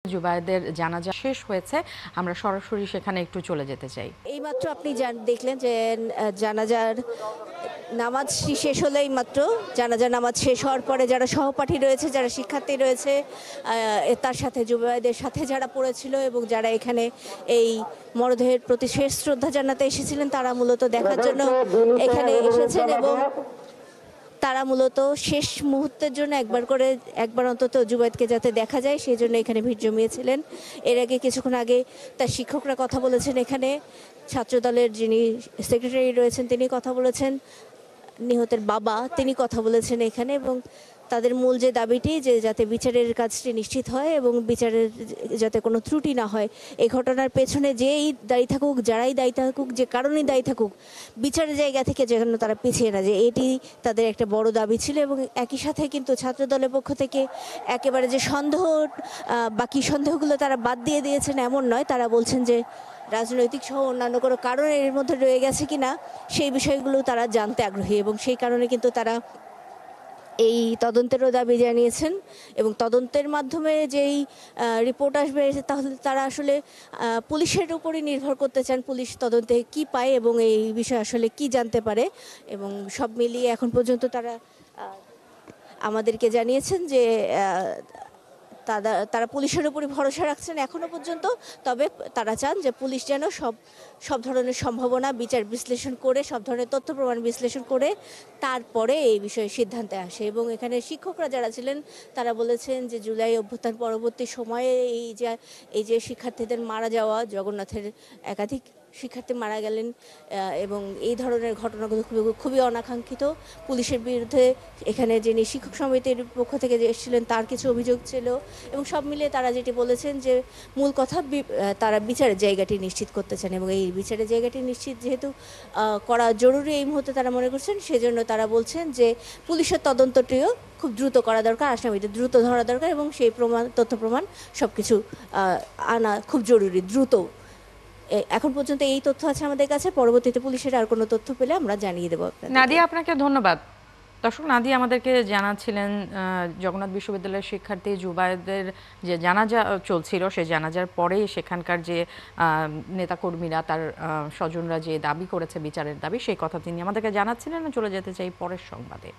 জুবায়েদের জানাজা শেষ হয়েছে, আমরা সরাসরি সেখানে একটু চলে যেতে চাই। এইমাত্র আপনি দেখলেন যে জানাজার নামাজ শেষ হলেই মাত্র জানাজার নামাজ শেষ হওয়ার পরে যারা সহপাঠী রয়েছে, যারা শিক্ষার্থী রয়েছে, তার সাথে জুবায়েদের সাথে যারা পড়েছিল এবং যারা এখানে এই মরদেহের প্রতি শেষ শ্রদ্ধা জানাতে এসেছিলেন, তারা মূলত দেখার জন্য এখানে এসেছেন এবং তারা মূলত শেষ মুহূর্তের জন্য একবার অন্তত জুবায়েদকে যাতে দেখা যায় সেই জন্য এখানে ভিড় জমিয়েছিলেন। এর আগে কিছুক্ষণ আগে তার শিক্ষকরা কথা বলেছেন, এখানে ছাত্রদলের যিনি সেক্রেটারি রয়েছেন তিনি কথা বলেছেন, নিহতের বাবা তিনি কথা বলেছেন এখানে, এবং তাদের মূল যে দাবিটি যে যাতে বিচারের কাজটি নিশ্চিত হয় এবং বিচারের যাতে কোনো ত্রুটি না হয়। এই ঘটনার পেছনে যেই দায়ী থাকুক, যারাই দায়ী থাকুক, যে কারণেই দায়ী থাকুক, বিচারের জায়গা থেকে যেন তারা পিছিয়ে না যায়, এটি তাদের একটা বড় দাবি ছিল। এবং একই সাথে কিন্তু ছাত্রদলের পক্ষ থেকে একেবারে যে বাকি সন্দেহগুলো তারা বাদ দিয়ে দিয়েছেন এমন নয়, তারা বলছেন যে রাজনৈতিক সহ অন্যান্য কোনো কারণ এর মধ্যে রয়ে গেছে কিনা সেই বিষয়গুলো তারা জানতে আগ্রহী এবং সেই কারণে কিন্তু তারা এই তদন্তেরও দাবি জানিয়েছেন। এবং তদন্তের মাধ্যমে যেই রিপোর্ট আসবে তাহলে তারা আসলে পুলিশের উপরই নির্ভর করতে চান, পুলিশ তদন্তে কি পায় এবং এই বিষয়ে আসলে কি জানতে পারে। এবং সব মিলিয়ে এখন পর্যন্ত তারা আমাদেরকে জানিয়েছেন যে তারা পুলিশের উপরই ভরসা রাখছেন এখনো পর্যন্ত। তবে তারা চান যে পুলিশ যেন সব ধরনের সম্ভাবনা বিচার বিশ্লেষণ করে, সব ধরনের তথ্য প্রমাণ বিশ্লেষণ করে তারপরে এই বিষয়ে সিদ্ধান্তে আসে। এবং এখানে শিক্ষকরা যারা ছিলেন তারা বলেছেন যে জুলাই অভ্যুত্থান পরবর্তী সময়ে এই যে শিক্ষার্থীদের মারা যাওয়া, জগন্নাথের একাধিক শিক্ষার্থী মারা গেলেন এবং এই ধরনের ঘটনাগুলো খুবই অনাকাঙ্ক্ষিত। পুলিশের বিরুদ্ধে এখানে যিনি শিক্ষক সমিতির পক্ষ থেকে যে এসেছিলেন তার কিছু অভিযোগ ছিল এবং সব মিলিয়ে তারা যেটি বলেছেন যে মূল কথা তারা বিচারের জায়গাটি নিশ্চিত করতে চান এবং এই বিচারের জায়গাটি নিশ্চিত যেহেতু করা জরুরি এই মুহূর্তে তারা মনে করছেন, সেজন্য তারা বলছেন যে পুলিশের তদন্তটিও খুব দ্রুত করা দরকার, আসামিদের দ্রুত ধরা দরকার এবং সেই তথ্য প্রমাণ সব কিছু আনা খুব জরুরি, দ্রুত। এখন পর্যন্ত এই তথ্য আছে আমাদের কাছে, পরবর্তীতে পুলিশের আর কোনো তথ্য পেলে আমরা জানিয়ে দেবো। নাদিয়া, আপনাকে ধন্যবাদ। দর্শক, নাদিয়া আমাদেরকে জানাচ্ছিলেন জগন্নাথ বিশ্ববিদ্যালয়ের শিক্ষার্থী জুবায়েদের যে জানাজা চলছিল সেই জানাজার পরেই সেখানকার যে নেতাকর্মীরা, তার স্বজনরা যে দাবি করেছে বিচারের দাবি, সেই কথা তিনি আমাদেরকে জানাচ্ছিলেন। চলে যেতে চাই পরের সংবাদে।